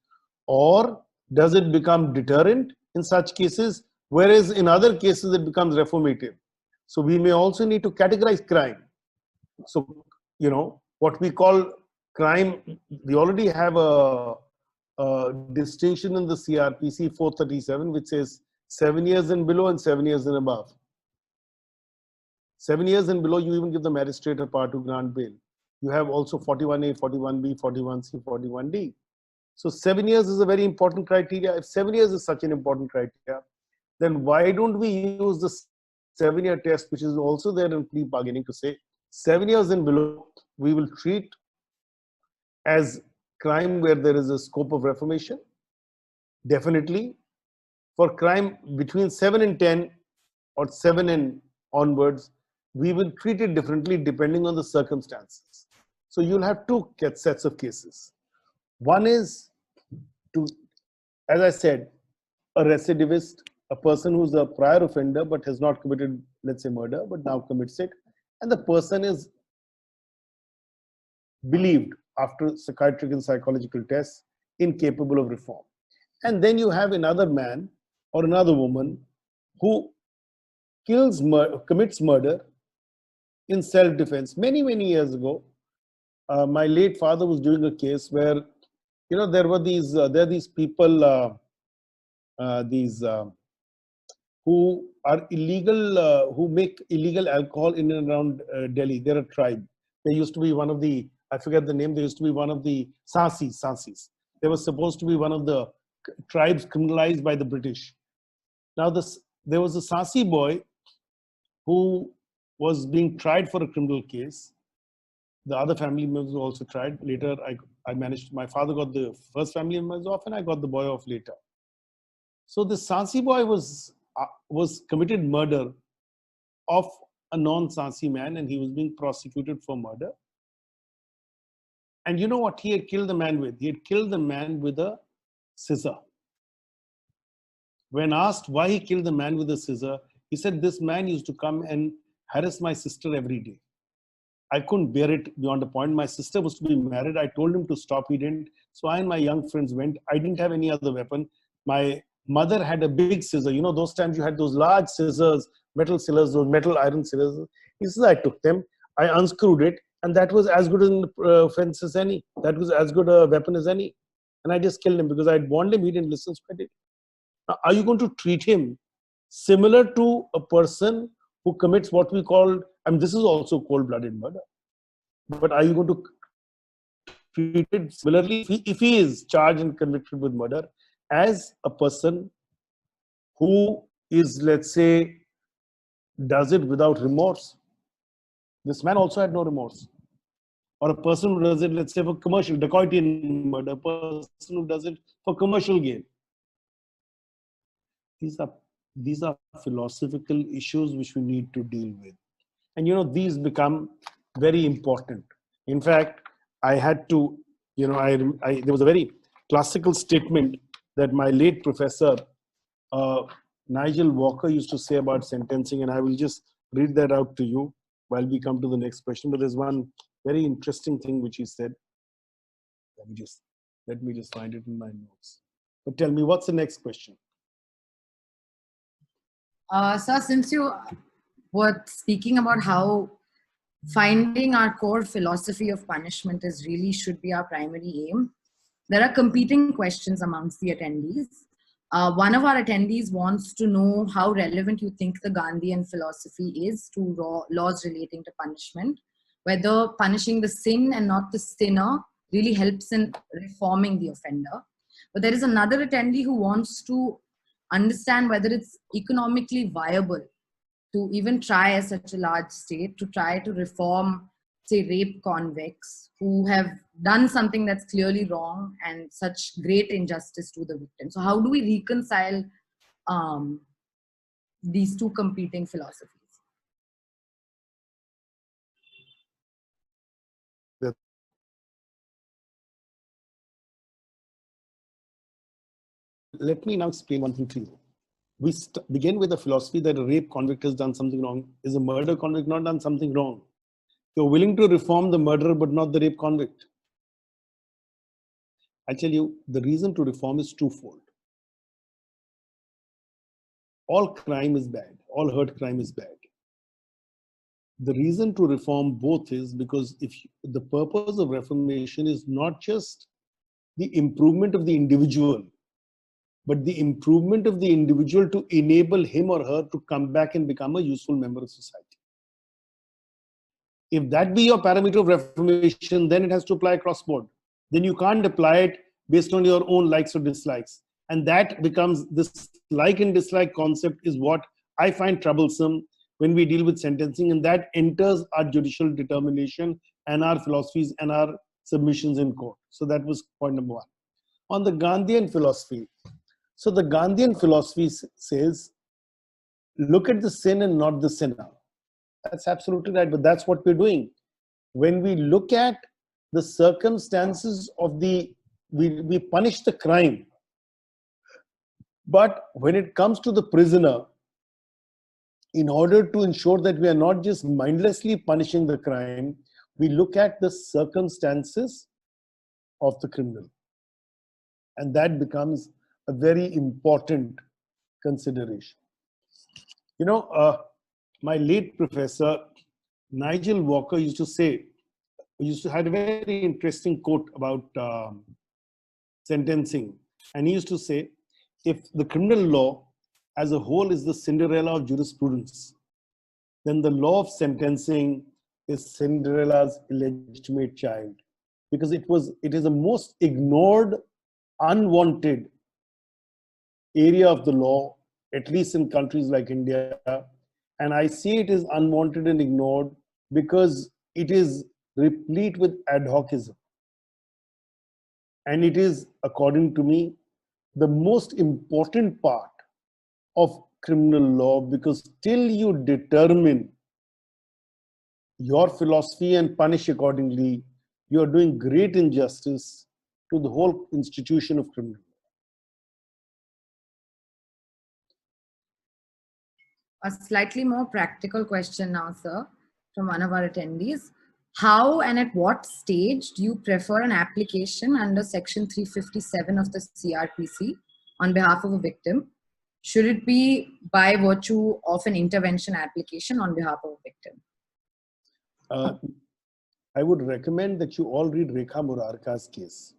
[SPEAKER 2] Or does it become deterrent in such cases, whereas in other cases it becomes reformative? So we may also need to categorize crime. So, what we call crime, we already have a distinction in the CRPC 437, which says 7 years and below and 7 years and above. 7 years and below, you even give the magistrate a power to grant bail. You have also 41A, 41B, 41C, 41D. So 7 years is a very important criteria. If 7 years is such an important criteria, then why don't we use the 7-year test, which is also there in plea bargaining, to say 7 years and below, we will treat as crime where there is a scope of reformation. Definitely. For crime between 7 and 10 or 7 and onwards, we will treat it differently depending on the circumstances. So you'll have two sets of cases. One is to, as I said, a recidivist, a person who's a prior offender but has not committed, let's say, murder, but now commits it. And the person is believed after psychiatric and psychological tests incapable of reform. And then you have another man or another woman who commits murder in self-defense. Many, many years ago, my late father was doing a case where, there are these people, who are illegal, who make illegal alcohol in and around Delhi. They're a tribe. They used to be one of the, I forget the name, they used to be one of the Sansis. They were supposed to be one of the tribes criminalized by the British. Now there was a Sansi boy who was being tried for a criminal case. The other family members were also tried. Later, my father got the first family members off and I got the boy off later. So the Sansi boy was committed murder of a non-Sansi man, and he was being prosecuted for murder. And you know what he had killed the man with? He had killed the man with a scissor. When asked why he killed the man with the scissor, he said, "This man used to come and harass my sister every day. I couldn't bear it beyond a point. My sister was to be married. I told him to stop. He didn't. So I and my young friends went. I didn't have any other weapon. My mother had a big scissor. You know, those times you had those large scissors, metal scissors, those metal iron scissors. He says, I took them. I unscrewed it. And that was as good an offense as any. That was as good a weapon as any. And I just killed him because I had warned him. He didn't listen. So I did. Now, are you going to treat him similar to a person who commits what we call, I mean, this is also cold-blooded murder. But are you going to treat it similarly if he is charged and convicted with murder as a person who is, let's say, does it without remorse? This man also had no remorse. Or a person who does it, let's say, for commercial, dacoity and murder, a person who does it for commercial gain. These are philosophical issues which we need to deal with. And you know, these become very important. In fact, I had to, you know, there was a very classical statement that my late professor, Nigel Walker, used to say about sentencing, and I will just read that out to you while we come to the next question. But there's one very interesting thing which he said. Let me just find it in my notes. But tell me, what's the next question?
[SPEAKER 1] Sir, since you were speaking about how finding our core philosophy of punishment is really should be our primary aim, there are competing questions amongst the attendees. One of our attendees wants to know how relevant you think the Gandhian philosophy is to laws relating to punishment, whether punishing the sin and not the sinner really helps in reforming the offender. But there is another attendee who wants to understand whether it's economically viable to even try as such a large state to try to reform, say, rape convicts who have done something that's clearly wrong and such great injustice to the victim. So how do we reconcile these two competing philosophies?
[SPEAKER 2] Let me now explain one thing to you. We begin with the philosophy that a rape convict has done something wrong. Is a murder convict not done something wrong? You're willing to reform the murderer but not the rape convict. I tell you, the reason to reform is twofold. All crime is bad. All hurt crime is bad. The reason to reform both is because the purpose of reformation is not just the improvement of the individual, but the improvement of the individual to enable him or her to come back and become a useful member of society. If that be your parameter of reformation, then it has to apply across board. Then you can't apply it based on your own likes or dislikes. And that becomes, this like and dislike concept is what I find troublesome when we deal with sentencing, and that enters our judicial determination and our philosophies and our submissions in court. So that was point number one. On the Gandhian philosophy, so the Gandhian philosophy says, look at the sin and not the sinner. That's absolutely right, but that's what we're doing. When we look at the circumstances of we punish the crime. But when it comes to the prisoner, in order to ensure that we are not just mindlessly punishing the crime, we look at the circumstances of the criminal. And that becomes a very important consideration. You know, my late professor, Nigel Walker, used to have a very interesting quote about sentencing. And he used to say, if the criminal law as a whole is the Cinderella of jurisprudence, then the law of sentencing is Cinderella's illegitimate child. Because it is the most ignored, unwanted area of the law, at least in countries like India. And I see it is unwanted and ignored because it is replete with ad hocism. And it is, according to me, the most important part of criminal law, because till you determine your philosophy and punish accordingly, you are doing great injustice to the whole institution of criminal law.
[SPEAKER 1] A slightly more practical question now, sir, from one of our attendees. How and at what stage do you prefer an application under Section 357 of the CRPC on behalf of a victim? Should it be by virtue of an intervention application on behalf of a victim?
[SPEAKER 2] I would recommend that you all read Rekha Murarka's case.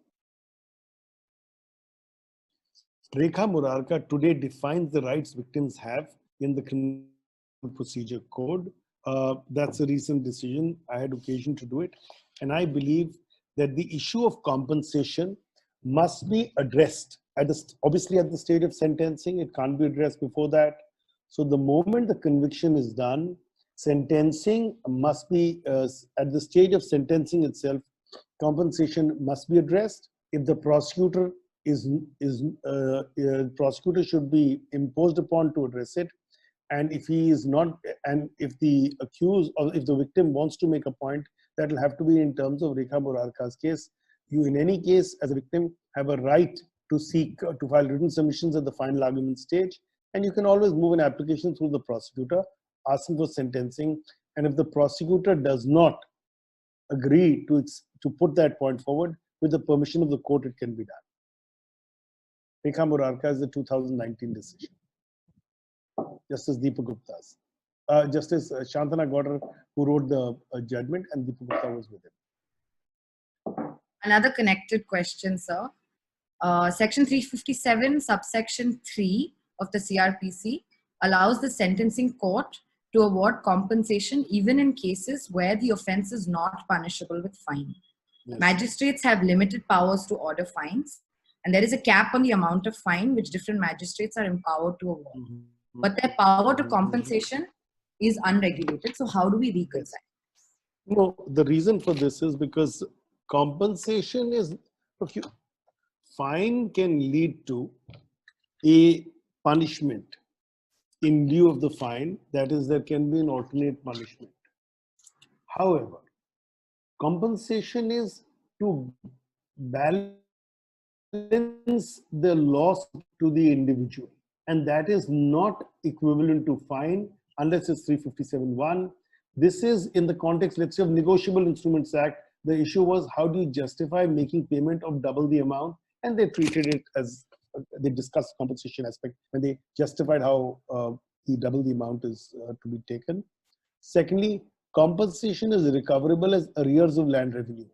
[SPEAKER 2] Rekha Murarka today defines the rights victims have in the Criminal Procedure Code. That's a recent decision. I had occasion to do it. And I believe that the issue of compensation must be addressed obviously at the stage of sentencing. It can't be addressed before that. So the moment the conviction is done, sentencing must be, at the stage of sentencing itself, compensation must be addressed. If the prosecutor prosecutor should be imposed upon to address it. And if he is not, and if the accused or if the victim wants to make a point, that will have to be in terms of Rekha Murarka's case. You, in any case, as a victim, have a right to seek to file written submissions at the final argument stage, and you can always move an application through the prosecutor, asking for sentencing. And if the prosecutor does not agree to put that point forward, with the permission of the court, it can be done. Rekha Murarka is the 2019 decision. Justice Deepak Gupta's. Justice Shantana Gaudar, who wrote the judgment, and Deepak Gupta was with him.
[SPEAKER 1] Another connected question, sir. Section 357, subsection 3 of the CRPC allows the sentencing court to award compensation even in cases where the offense is not punishable with fine. Yes. Magistrates have limited powers to order fines, and there is a cap on the amount of fine which different magistrates are empowered to award. Mm-hmm. But their power to compensation is unregulated. So how do we reconcile?
[SPEAKER 2] No, the reason for this is because compensation is, okay, fine can lead to a punishment in lieu of the fine. That is, there can be an alternate punishment. However, compensation is to balance the loss to the individual, and that is not equivalent to fine unless it's 357(1). This is in the context, let's say, of Negotiable Instruments Act. The issue was, how do you justify making payment of double the amount? And they treated it as, they discussed compensation aspect when they justified how the double the amount is to be taken. Secondly, compensation is recoverable as arrears of land revenue.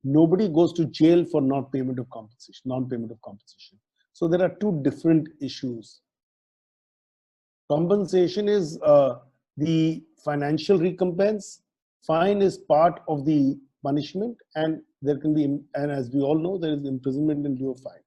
[SPEAKER 2] Nobody goes to jail for non-payment of compensation, non-payment of compensation. So there are two different issues. Compensation is the financial recompense. Fine is part of the punishment, and there can be, and as we all know, there is imprisonment in lieu of fine.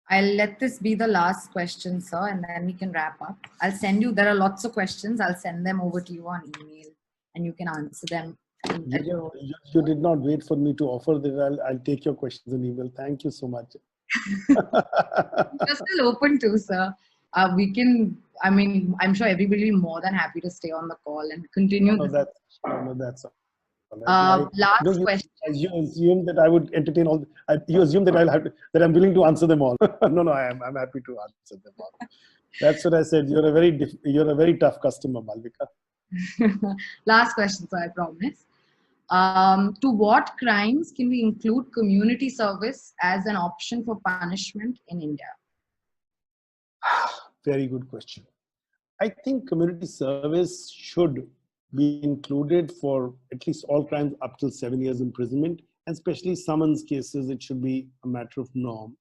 [SPEAKER 1] I'll let this be the last question, sir, and then we can wrap up. I'll send you, there are lots of questions. I'll send them over to you on email, and you can answer them.
[SPEAKER 2] You did not wait for me to offer that. I'll take your questions in email. Thank you so much.
[SPEAKER 1] You're still open to, sir. We can, I mean, I'm sure everybody will be more than happy to stay on the call and continue.
[SPEAKER 2] No, that's all.
[SPEAKER 1] Last question.
[SPEAKER 2] You assume that I would entertain all. You assume that that I'm willing to answer them all. No, I'm happy to answer them all. That's what I said. You're a very tough customer, Malvika.
[SPEAKER 1] Last question, so I promise. To what crimes can we include community service as an option for punishment in India?
[SPEAKER 2] Very good question. I think community service should be included for at least all crimes up till 7 years imprisonment, and especially summons cases, it should be a matter of norm.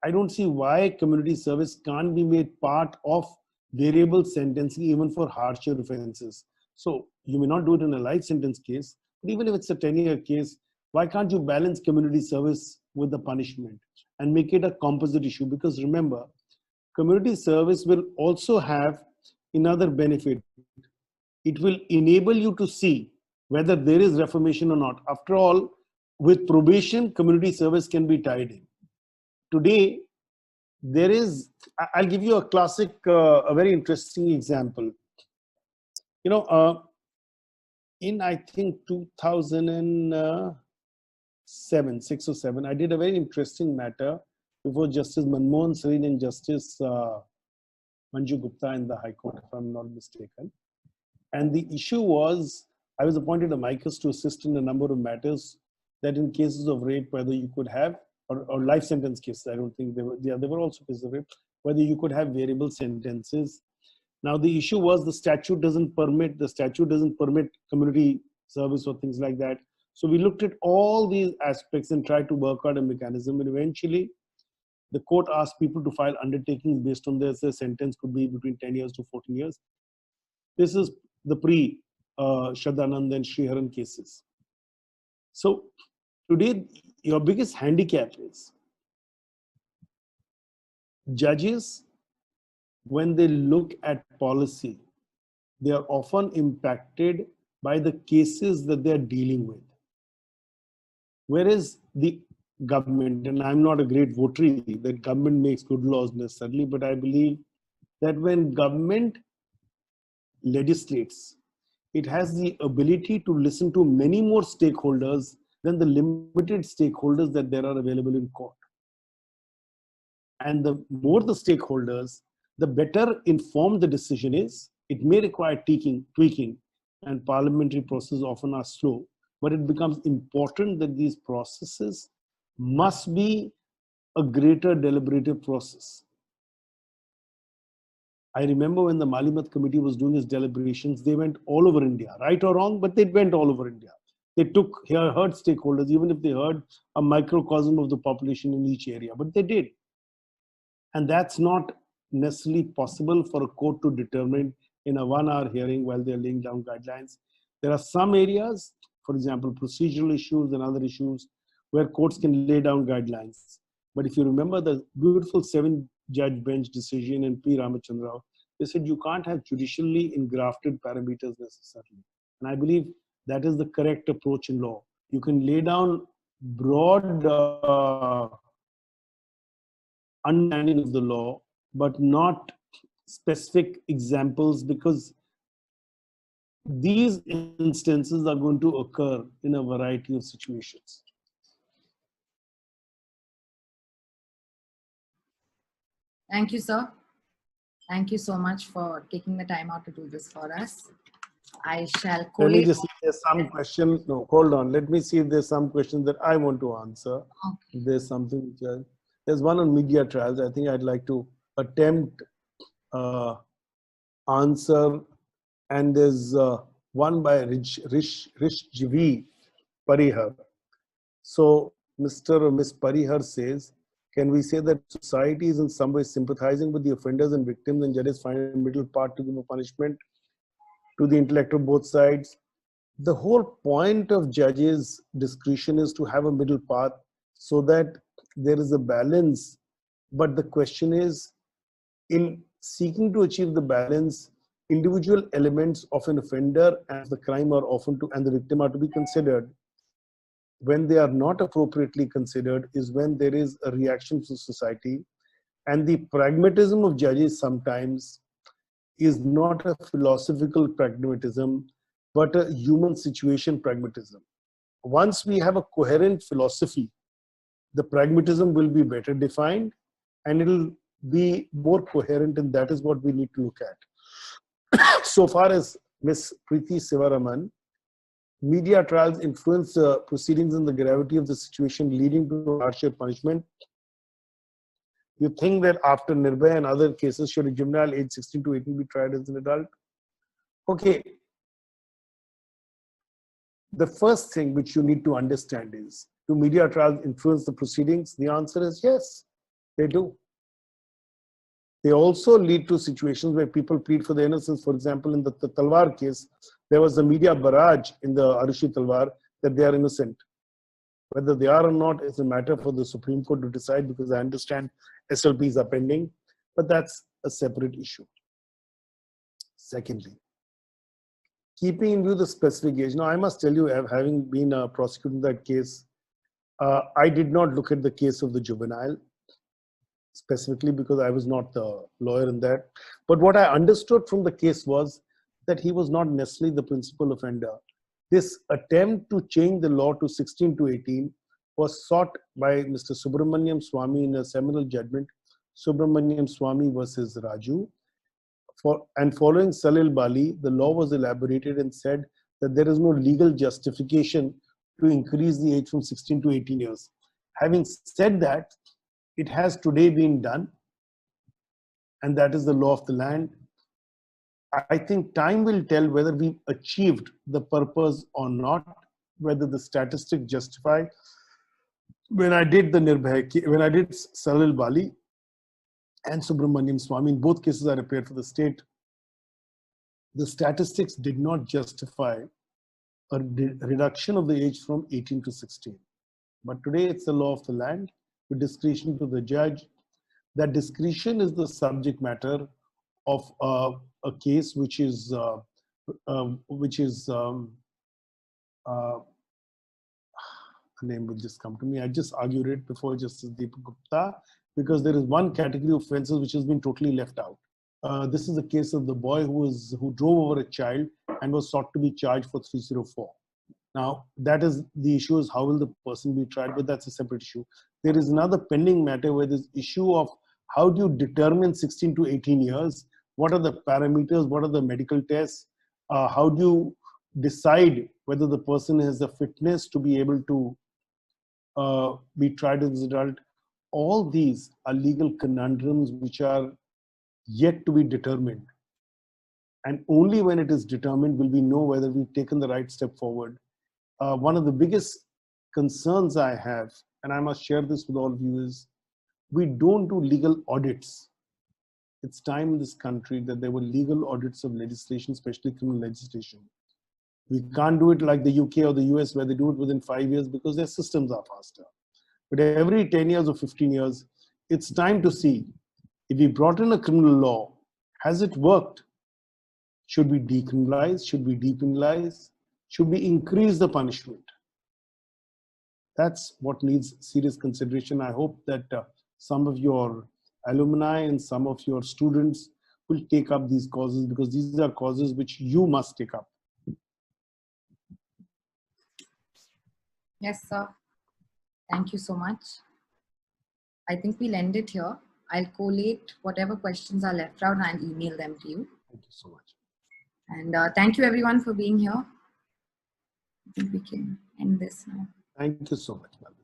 [SPEAKER 2] I don't see why community service can't be made part of variable sentencing even for harsher offenses. So you may not do it in a life sentence case, but even if it's a 10-year case, why can't you balance community service with the punishment and make it a composite issue? Because remember, community service will also have another benefit. It will enable you to see whether there is reformation or not. After all, with probation, community service can be tied in. Today, there is, I'll give you a classic, a very interesting example. You know, in I think 2007, 6 or 7, I did a very interesting matter before Justice Manmohan Singh and Justice Manju Gupta in the High Court, if I'm not mistaken. And the issue was, I was appointed amicus to assist in a number of matters that in cases of rape, whether you could have, or life sentence cases, I don't think they were, yeah, there were also cases of rape, whether you could have variable sentences. Now the issue was the statute doesn't permit community service or things like that. So we looked at all these aspects and tried to work out a mechanism, and eventually the court asked people to file undertakings based on this. The sentence could be between 10 years to 14 years. This is the pre-Shraddhanand and Sriharan cases. So today, your biggest handicap is judges, when they look at policy, they are often impacted by the cases that they are dealing with. Whereas the government, and I'm not a great votary that government makes good laws necessarily, but I believe that when government legislates, it has the ability to listen to many more stakeholders than the limited stakeholders that there are available in court. And the more the stakeholders, the better informed the decision is. It may require tweaking, and parliamentary processes often are slow, but it becomes important that these processes must be a greater deliberative process. I remember when the Malimat committee was doing its deliberations, they went all over India, right or wrong, but they went all over India. They heard stakeholders, even if they heard a microcosm of the population in each area, but they did. And that's not necessarily possible for a court to determine in a 1-hour hearing while they're laying down guidelines. There are some areas, for example, procedural issues and other issues, where courts can lay down guidelines. But if you remember the beautiful 7-judge bench decision in P. Ramachandra Rao, they said you can't have judicially engrafted parameters necessarily. And I believe that is the correct approach in law. You can lay down broad understanding of the law, but not specific examples, because these instances are going to occur in a variety of situations.
[SPEAKER 1] Thank you, sir. Thank you so much for taking the time out to do this for us. I shall
[SPEAKER 2] Let me just see if there's some question. No, hold on. Let me see if there's some question that I want to answer. Okay. There's something which there's one on media trials. I think I'd like to attempt answer. And there's one by Rish Jivi Parihar. So Mr. or Ms. Parihar says, can we say that society is in some way sympathizing with the offenders and victims, and judges find a middle part to give a punishment to the intellect of both sides? The whole point of judges' discretion is to have a middle path so that there is a balance. But the question is, in seeking to achieve the balance, individual elements of an offender and the crime are often and the victim are to be considered. When they are not appropriately considered is when there is a reaction to society, and the pragmatism of judges sometimes is not a philosophical pragmatism, but a human situation pragmatism. Once we have a coherent philosophy, the pragmatism will be better defined and it'll be more coherent, and that is what we need to look at. So far as Ms. Preeti Sivaraman, media trials influence proceedings and the gravity of the situation leading to harsher punishment. You think that after Nirbhaya and other cases, should a juvenile age 16 to 18 be tried as an adult? Okay. The first thing which you need to understand is, do media trials influence the proceedings? The answer is yes, they do. They also lead to situations where people plead for their innocence. For example, in the Talwar case, there was a media barrage in the Arushi Talwar that they are innocent. Whether they are or not is a matter for the Supreme Court to decide, because I understand SLPs are pending, but that's a separate issue. Secondly, keeping in view the specific age. Now, I must tell you, having been a prosecutor in that case, I did not look at the case of the juvenile specifically because I was not the lawyer in that. But what I understood from the case was that he was not necessarily the principal offender. This attempt to change the law to 16 to 18 was sought by Mr. Subramaniam Swamy in a seminal judgment, Subramaniam Swamy versus Raju. Following Salil Bali, the law was elaborated and said that there is no legal justification to increase the age from 16 to 18 years. Having said that, it has today been done, and that is the law of the land. I think time will tell whether we achieved the purpose or not, whether the statistics justify. When I did the Nirbhaya, when I did Salil Bali and Subramaniam Swamy, in both cases I appeared for the state, the statistics did not justify a reduction of the age from 18 to 16. But today it's the law of the land, with discretion to the judge. That discretion is the subject matter of a case which is a name will just come to me. I just argued it before Justice Deepak Gupta, because there is one category of offences which has been totally left out. This is the case of the boy who drove over a child and was sought to be charged for 304. Now, that is the issue, is how will the person be tried, but that's a separate issue. There is another pending matter where this issue of how do you determine 16 to 18 years? What are the parameters? What are the medical tests? How do you decide whether the person has the fitness to be able to be tried as an adult? All these are legal conundrums which are yet to be determined. And only when it is determined will we know whether we've taken the right step forward. One of the biggest concerns I have, and I must share this with all of you, is we don't do legal audits. It's time in this country that there were legal audits of legislation, especially criminal legislation. We can't do it like the UK or the US, where they do it within 5 years because their systems are faster. But every 10 years or 15 years, it's time to see if we brought in a criminal law, has it worked? Should we decriminalize? Should we depenalize? Should we increase the punishment? That's what needs serious consideration. I hope that some of your alumni and some of your students will take up these causes, because these are causes which you must take up.
[SPEAKER 1] Yes, sir. Thank you so much. I think we'll end it here. I'll collate whatever questions are left out and email them to you.
[SPEAKER 2] Thank you so much.
[SPEAKER 1] And thank you everyone for being here. I think we can end this now.
[SPEAKER 2] Thank you so much, Malvika.